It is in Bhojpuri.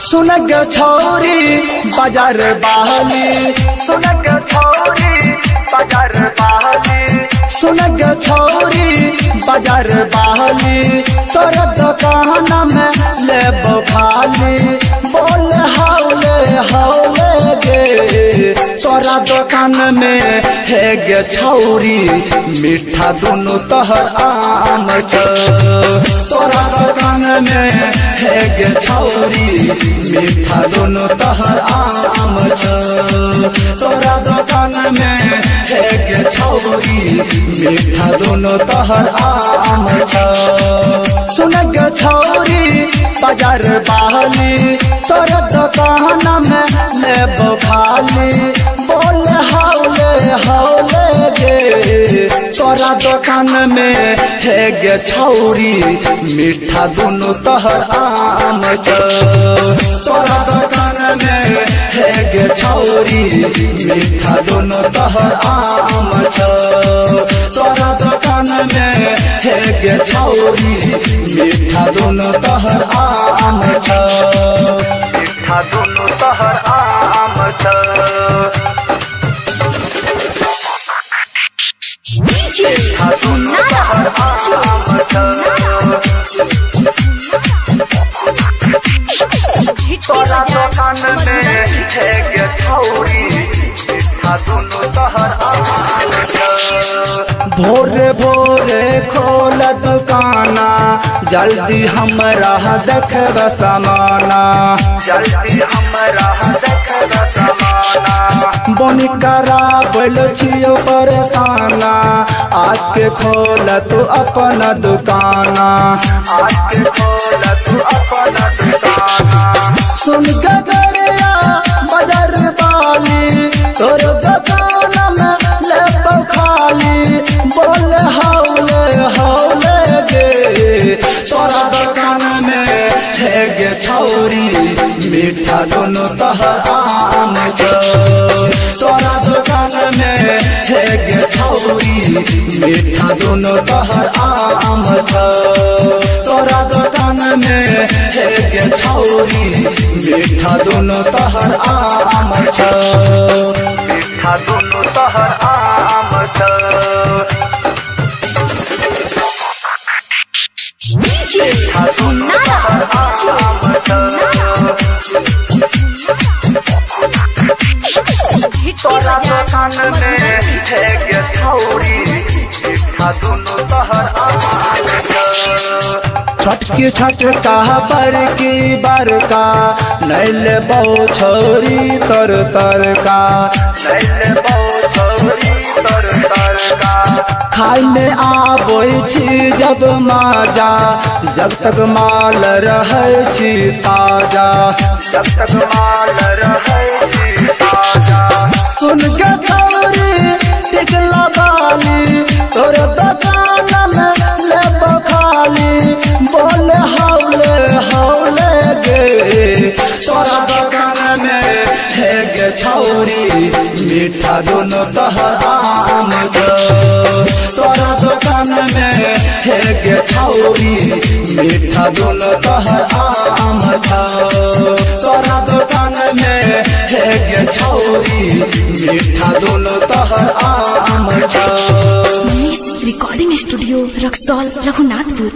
सुनग छौरी बाजार बहली, सुनग छौरी बाजार बहली, सुनग छौरी बाजार बहली, तोर दुकान में लेबो खाली, बोल हौले हौले गे तोरा दुकान में है गे छौरी, मीठा दुनु तोहर आम छ। तोरा दुकान में है गे छौरी, मीठा दुनु तोहर आम छ। तोरा दुकान में है गे छौरी, मीठा दुनु तोहर आम छ। सुनग छौरी बाजार बहली, तोरा दुकान में लेबो खाली, बोल हौले हौले गे तोरा दुकान में है गे छौरी, मीठा दुनु तोहर आम छ। तोरा दुकान में है गे छौरी, मीठा दुनु तोहर आम छ। तोरा दुकान में है गे छौरी, मीठा दुनु तोहर आम छ। मीठा दुनु तोहर आम छ। मीठा दुनु तोहर आम छ। तोरा दुकान में है गे छौरी, मीठा दुनु तोहर आम छ। भोरे भोरे खोल दुकाना, जल्दी हमरा देखब समाना, जल्दी हमरा देखब समाना। बोनी कराबल छियो परेशाना, आके खोल तू अपन दुकाना, आके खोल तू अपन दुकाना। सुन गगरिया बाजार वाली, तोर दुकान में लेबो खाली, बोल हौले हौले गे तोरा दुकान में है गे छौरी, मीठा दुनु तोहर आम छ। तोरा दुकान में है गे छौरी, मीठा दुनु तोहर आम छ। तोरा दुकान में है गे छौरी, मीठा दुनु तोहर आम छ। मीठा दुनु तोहर आम छ। मीठा दुनु तोहर आम छ। तोरा दुकान में है गे छौरी, मीठा दुनु तोहर आम छ। छटकी छटका बरकी बरका, नैल बौ छौरी तर तरका, नैल बौ छौरी तर तरका। खाय में आबै छी जब माजा, जब तक माल रहै छी ताजा, जब तक माल रहै छी ताजा। सुन के छौरी टिकला बाली, तोर दुकान में लेबो खाली, बोल हौले हौले गे तोरा दुकान में है गे छौरी, मीठा दुनु तोहर आम छ। तोरा दुकान में है गे छौरी, मीठा दुनु तोहर आम छ। तोरा दुकान में है गे छौरी, मीठा दुनु तोहर आम छ। Recording studio Raxaul Raghunathpur.